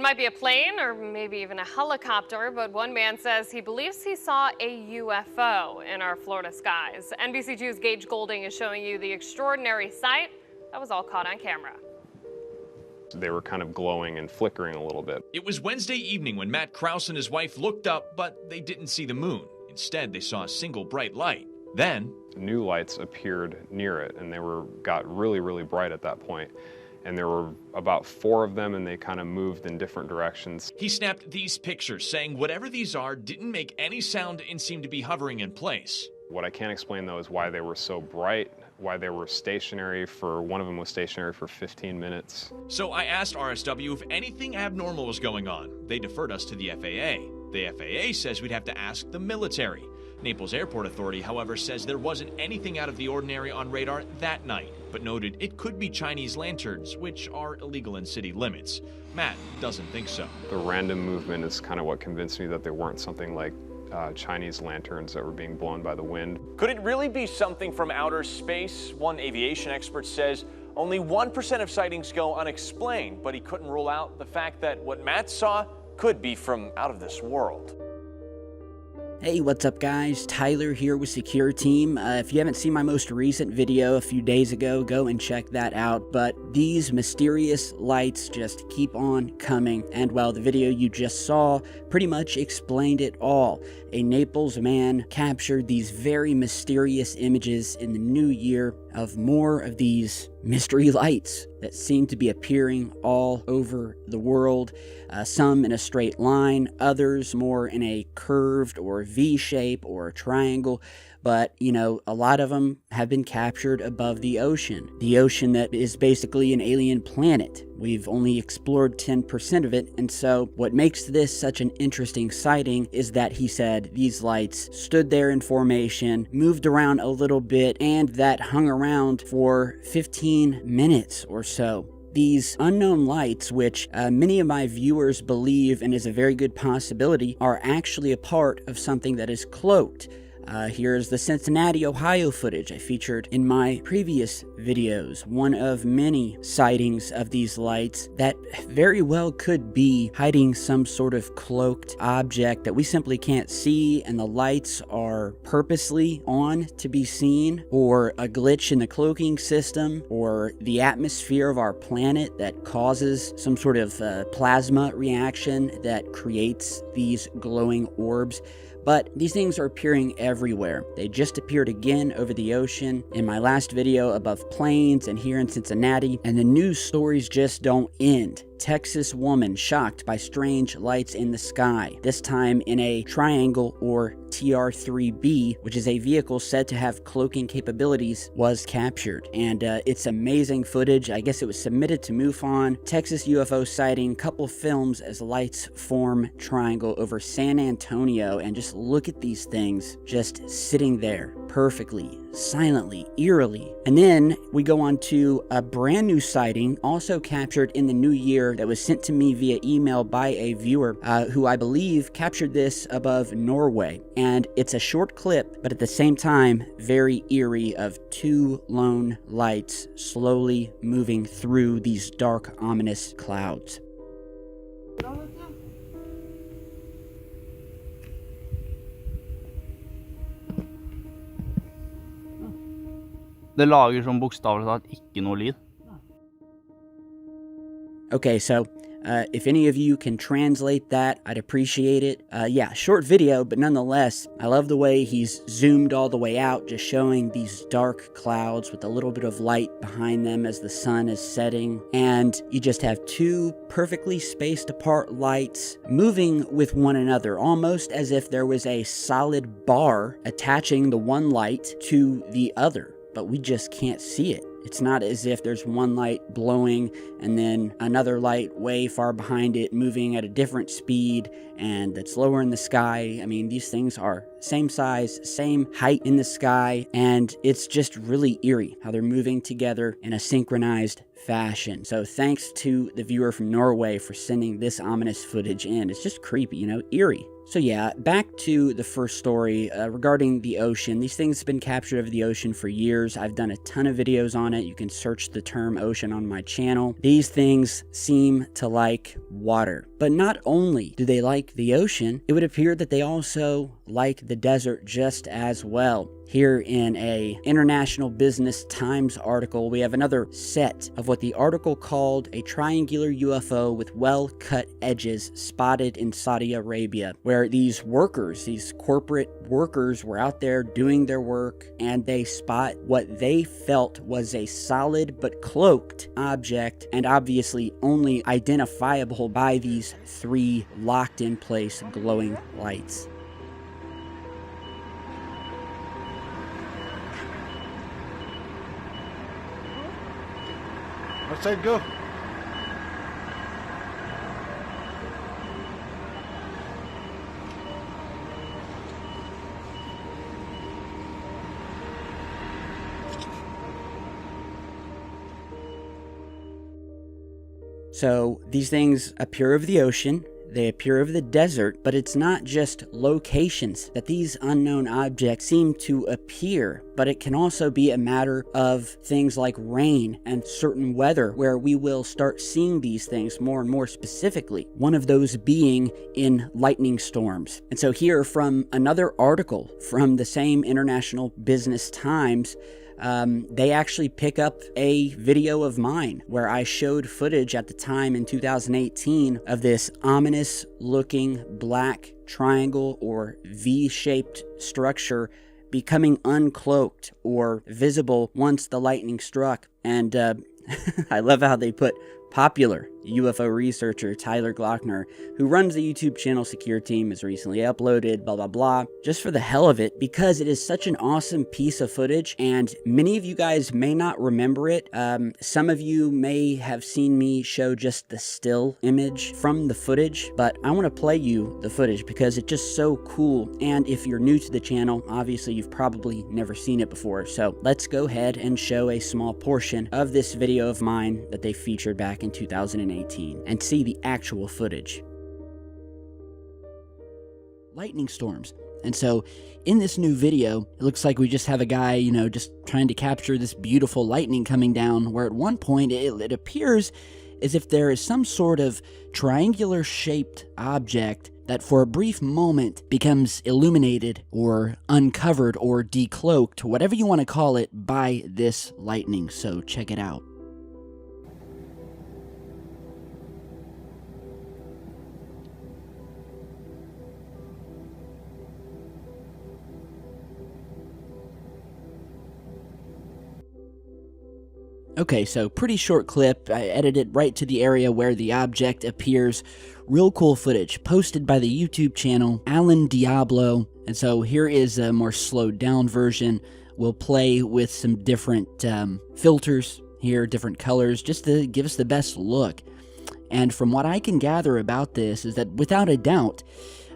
It might be a plane or maybe even a helicopter, but one man says he believes he saw a UFO in our Florida skies. NBC2's Gage Golding is showing you the extraordinary sight that was all caught on camera. They were kind of glowing and flickering a little bit. It was Wednesday evening when Matt Krause and his wife looked up, but they didn't see the moon. Instead, they saw a single bright light. Then, new lights appeared near it, and they got really, really bright at that point. And there were about 4 of them, and they kind of moved in different directions. He snapped these pictures, saying whatever these are didn't make any sound and seemed to be hovering in place. What I can't explain, though, is why they were so bright, why they were stationary one of them was stationary for 15 minutes. So I asked RSW if anything abnormal was going on. They deferred us to the FAA. The FAA says we'd have to ask the military. Naples Airport Authority, however, says there wasn't anything out of the ordinary on radar that night, but noted it could be Chinese lanterns, which are illegal in city limits. Matt doesn't think so. The random movement is kind of what convinced me that there weren't something like Chinese lanterns that were being blown by the wind. Could it really be something from outer space? One aviation expert says only 1% of sightings go unexplained, but he couldn't rule out the fact that what Matt saw could be from out of this world. Hey, what's up guys? Tyler here with Secure Team. If you haven't seen my most recent video a few days ago, go and check that out. But these mysterious lights just keep on coming. And well, the video you just saw pretty much explained it all. A Naples man captured these very mysterious images in the new year of more of these mystery lights that seem to be appearing all over the world. Some in a straight line, others more in a curved or V shape or a triangle. But, you know, a lot of them have been captured above the ocean. The ocean that is basically an alien planet. We've only explored 10% of it, and so what makes this such an interesting sighting is that he said these lights stood there in formation, moved around a little bit, and that hung around for 15 minutes or so. These unknown lights, which many of my viewers believe, and is a very good possibility, are actually a part of something that is cloaked. Here's the Cincinnati, Ohio footage I featured in my previous videos. One of many sightings of these lights that very well could be hiding some sort of cloaked object that we simply can't see, and the lights are purposely on to be seen, or a glitch in the cloaking system, or the atmosphere of our planet that causes some sort of plasma reaction that creates these glowing orbs. But these things are appearing everywhere. They just appeared again over the ocean, in my last video above planes, and here in Cincinnati, and the news stories just don't end. Texas woman shocked by strange lights in the sky, this time in a triangle or TR-3B, which is a vehicle said to have cloaking capabilities, was captured. And it's amazing footage. I guess it was submitted to MUFON. Texas UFO sighting, couple films as lights form triangle over San Antonio, and just look at these things just sitting there perfectly, silently, eerily. And then we go on to a brand new sighting, also captured in the new year, that was sent to me via email by a viewer who I believe captured this above Norway. And it's a short clip, but at the same time, very eerie, of 2 lone lights slowly moving through these dark, ominous clouds. Det lager som bokstavelig talt ikke noe lyd. Okay, so if any of you can translate that, I'd appreciate it. Yeah, short video, but nonetheless, I love the way he's zoomed all the way out, just showing these dark clouds with a little bit of light behind them as the sun is setting. And you just have 2 perfectly spaced apart lights moving with one another, almost as if there was a solid bar attaching the one light to the other. But we just can't see it. It's not as if there's one light blowing and then another light way far behind it moving at a different speed and that's lower in the sky. I mean, these things are same size, same height in the sky, and it's just really eerie how they're moving together in a synchronized fashion. So thanks to the viewer from Norway for sending this ominous footage in. It's just creepy, you know, eerie. So yeah, back to the first story regarding the ocean. These things have been captured over the ocean for years. I've done a ton of videos on it. You can search the term ocean on my channel. These things seem to like water. But not only do they like the ocean, it would appear that they also like the desert just as well. Here in a International Business Times article, we have another set of what the article called a triangular UFO with well-cut edges spotted in Saudi Arabia, where these workers, these corporate workers, were out there doing their work, and they spot what they felt was a solid but cloaked object, and obviously only identifiable by these 3 locked-in-place glowing lights. Let's say go. So these things appear over the ocean, they appear over the desert, but it's not just locations that these unknown objects seem to appear, but it can also be a matter of things like rain and certain weather where we will start seeing these things more and more specifically, one of those being in lightning storms. And so here from another article from the same International Business Times, they actually pick up a video of mine where I showed footage at the time in 2018 of this ominous looking black triangle or V-shaped structure becoming uncloaked or visible once the lightning struck. And I love how they put popular UFO researcher Tyler Glockner, who runs the YouTube channel Secure Team, has recently uploaded, blah, blah, blah, just for the hell of it, because it is such an awesome piece of footage, and many of you guys may not remember it. Some of you may have seen me show just the still image from the footage, but I want to play you the footage because it's just so cool, and if you're new to the channel, obviously you've probably never seen it before, so let's go ahead and show a small portion of this video of mine that they featured back in 2018 and see the actual footage. Lightning storms. And so in this new video, it looks like we just have a guy, you know, just trying to capture this beautiful lightning coming down, where at one point it appears as if there is some sort of triangular shaped object that for a brief moment becomes illuminated or uncovered or decloaked, whatever you want to call it, by this lightning. So check it out. Okay, so pretty short clip. I edited right to the area where the object appears. Real cool footage posted by the YouTube channel Alan Diablo. And so here is a more slowed down version. We'll play with some different filters here, different colors, just to give us the best look. And from what I can gather about this is that without a doubt,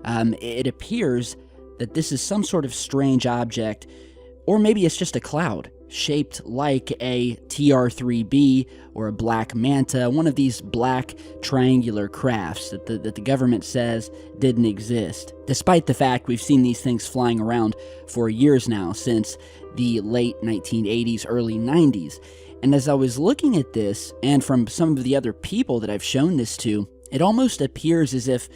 it appears that this is some sort of strange object, or maybe it's just a cloud shaped like a TR-3B or a black manta, one of these black triangular crafts that the government says didn't exist, despite the fact we've seen these things flying around for years now, since the late 1980s, early 90s. And as I was looking at this, and from some of the other people that I've shown this to, it almost appears as if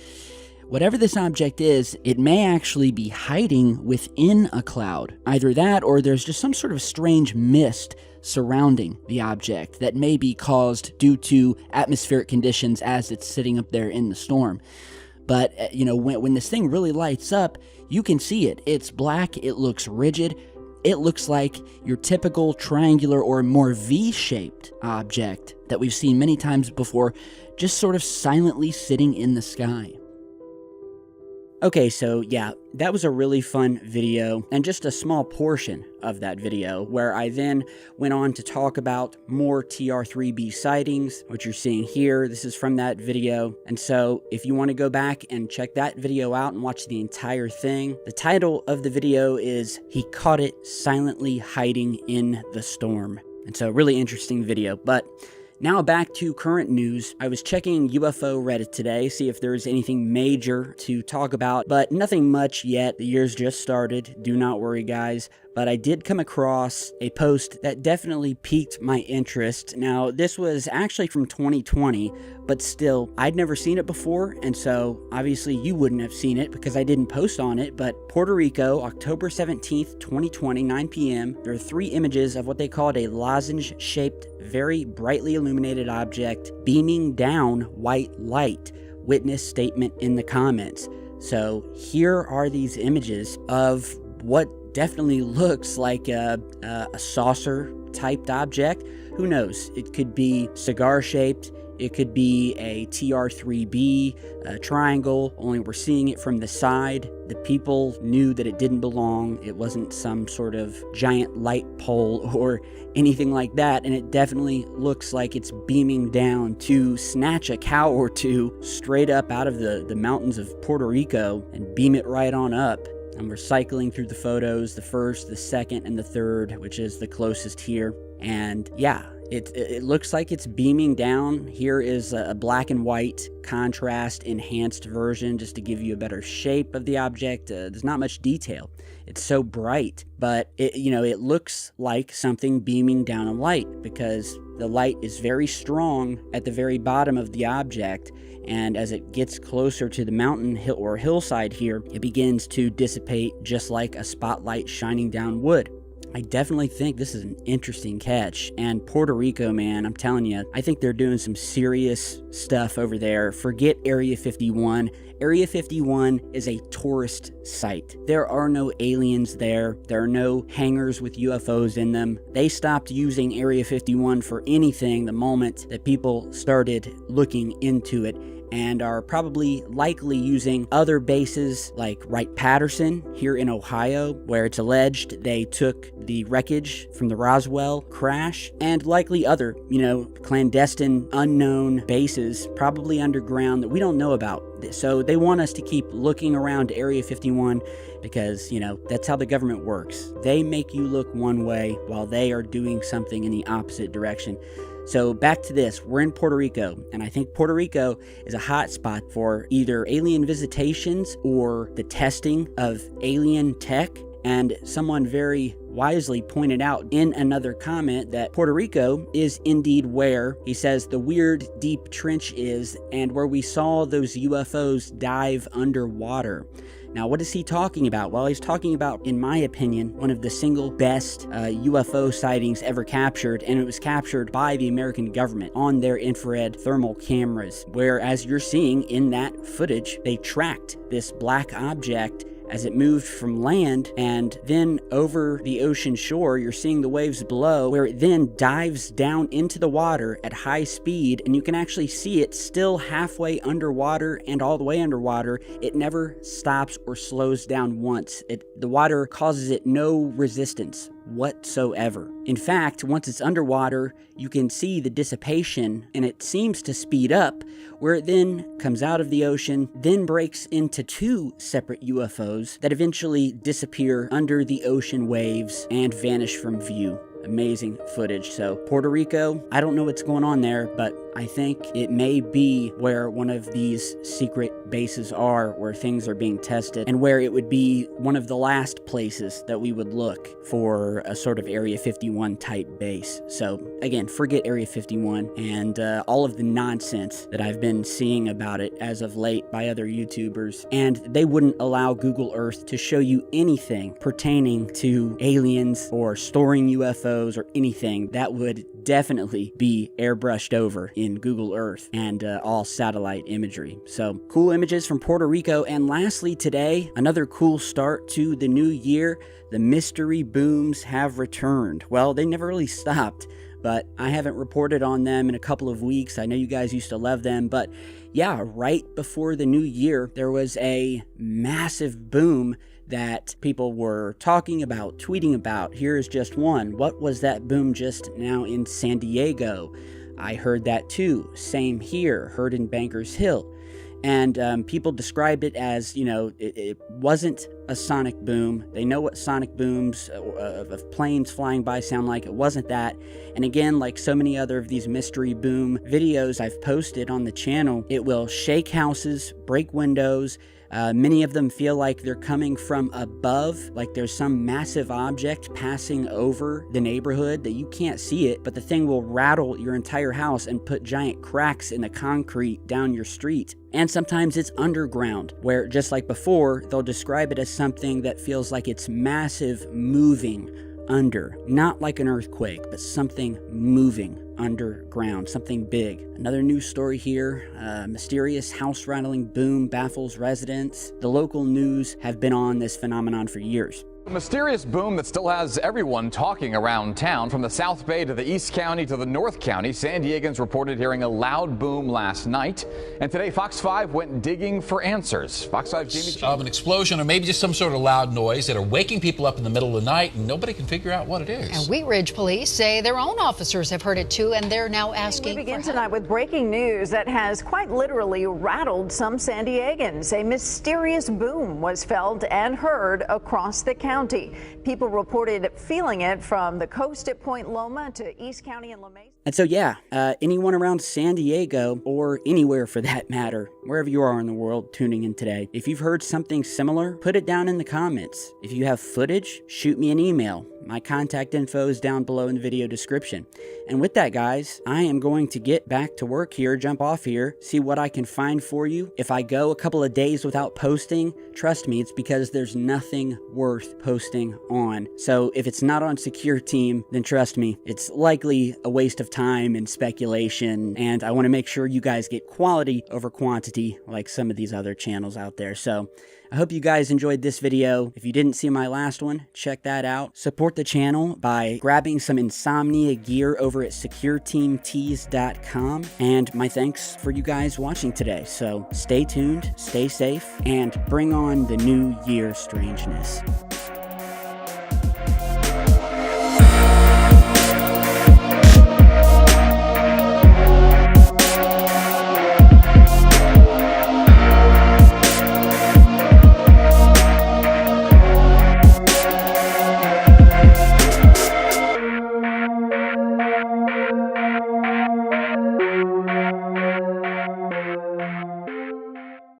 whatever this object is, it may actually be hiding within a cloud. Either that, or there's just some sort of strange mist surrounding the object that may be caused due to atmospheric conditions as it's sitting up there in the storm. But, you know, when this thing really lights up, you can see it. It's black, it looks rigid, it looks like your typical triangular or more V-shaped object that we've seen many times before, just sort of silently sitting in the sky. Okay, so yeah, that was a really fun video, and just a small portion of that video, where I then went on to talk about more TR-3B sightings, which you're seeing here. This is from that video, and so if you want to go back and check that video out and watch the entire thing, the title of the video is "He Caught It Silently Hiding in the Storm." And so really interesting video, but Now back to current news. I was checking UFO Reddit today, see if there's anything major to talk about, but nothing much yet. The year's just started. Do not worry, guys. But I did come across a post that definitely piqued my interest. Now, this was actually from 2020, but still, I'd never seen it before, and so obviously you wouldn't have seen it because I didn't post on it, but Puerto Rico, October 17th, 2020, 9 p.m., there are 3 images of what they called a lozenge-shaped, very brightly illuminated object beaming down white light. Witness statement in the comments. So here are these images of what definitely looks like a saucer typed object. Who knows? It could be cigar shaped. It could be a TR3B, a triangle, only we're seeing it from the side. The people knew that it didn't belong. It wasn't some sort of giant light pole or anything like that, and it definitely looks like it's beaming down to snatch a cow or two straight up out of the mountains of Puerto Rico and beam it right on up. And we're cycling through the photos, the first, the second, and the third, which is the closest here. And yeah, it looks like it's beaming down. Here is a black and white contrast enhanced version just to give you a better shape of the object. There's not much detail. It's so bright, but it looks like something beaming down a light because the light is very strong at the very bottom of the object. And as it gets closer to the mountain or hillside here, it begins to dissipate just like a spotlight shining down wood. I definitely think this is an interesting catch. And Puerto Rico, man, I'm telling you, I think they're doing some serious stuff over there. Forget Area 51. Area 51 is a tourist site. There are no aliens there. There are no hangars with UFOs in them. They stopped using Area 51 for anything the moment that people started looking into it, and are probably likely using other bases like Wright-Patterson here in Ohio, where it's alleged they took the wreckage from the Roswell crash, and likely other, clandestine, unknown bases, probably underground, that we don't know about. So they want us to keep looking around Area 51 because, that's how the government works. They make you look one way while they are doing something in the opposite direction. So back to this, we're in Puerto Rico, and I think Puerto Rico is a hot spot for either alien visitations or the testing of alien tech. And someone very wisely pointed out in another comment that Puerto Rico is indeed where, he says, the weird deep trench is, and where we saw those UFOs dive underwater. Now, what is he talking about? Well, he's talking about, in my opinion, one of the single best UFO sightings ever captured, and it was captured by the American government on their infrared thermal cameras, where, as you're seeing in that footage, they tracked this black object as it moved from land, and then over the ocean shore, you're seeing the waves below, where it then dives down into the water at high speed, and you can actually see it still halfway underwater and all the way underwater. It never stops or slows down once. The water causes it no resistance whatsoever. In fact, once it's underwater, you can see the dissipation, and it seems to speed up, where it then comes out of the ocean, then breaks into 2 separate UFOs that eventually disappear under the ocean waves and vanish from view. Amazing footage. So Puerto Rico, I don't know what's going on there, but I think it may be where one of these secret bases are, where things are being tested, and where it would be one of the last places that we would look for a sort of Area 51 type base. So again, forget Area 51 and all of the nonsense that I've been seeing about it as of late by other YouTubers, and they wouldn't allow Google Earth to show you anything pertaining to aliens or storing UFOs or anything. That would definitely be airbrushed over in Google Earth and all satellite imagery. So cool images from Puerto Rico. And lastly today, another cool start to the new year. The mystery booms have returned. Well, they never really stopped, but I haven't reported on them in a couple of weeks. I know you guys used to love them, but yeah, right before the new year, there was a massive boom that people were talking about, tweeting about. Here is just one. What was that boom just now in San Diego? I heard that too. Same here, heard in Bankers Hill. And people described it as, you know, it wasn't a sonic boom. They know what sonic booms of planes flying by sound like. It wasn't that. And again, like so many other of these mystery boom videos I've posted on the channel, it will shake houses, break windows. Many of them feel like they're coming from above, like there's some massive object passing over the neighborhood that you can't see it, but the thing will rattle your entire house and put giant cracks in the concrete down your street. And sometimes it's underground, where just like before, they'll describe it as something that feels like it's massive moving under, not like an earthquake, but something moving underground, something big. Another news story here, mysterious house rattling boom baffles residents. The local news have been on this phenomenon for years. A mysterious boom that still has everyone talking around town. From the South Bay to the East County to the North County, San Diegans reported hearing a loud boom last night. And today, Fox 5 went digging for answers. Fox 5's Jamie of an explosion or maybe just some sort of loud noise that are waking people up in the middle of the night, and nobody can figure out what it is. And Wheat Ridge police say their own officers have heard it too, and they're now asking. We begin tonight with breaking news that has quite literally rattled some San Diegans. A mysterious boom was felt and heard across the county. People reported feeling it from the coast at Point Loma to East County and La Mesa. And so, yeah, anyone around San Diego, or anywhere for that matter, wherever you are in the world tuning in today, if you've heard something similar, put it down in the comments. If you have footage, shoot me an email. My contact info is down below in the video description. And with that, guys, I am going to get back to work here, jump off here, see what I can find for you. If I go a couple of days without posting, trust me, it's because there's nothing worth posting on. So if it's not on Secure Team, then trust me, it's likely a waste of time and speculation. And I want to make sure you guys get quality over quantity like some of these other channels out there. So I hope you guys enjoyed this video. If you didn't see my last one, check that out. Support the channel by grabbing some insomnia gear over at secureteamtees.com. And my thanks for you guys watching today. So stay tuned, stay safe, and bring on the new year strangeness.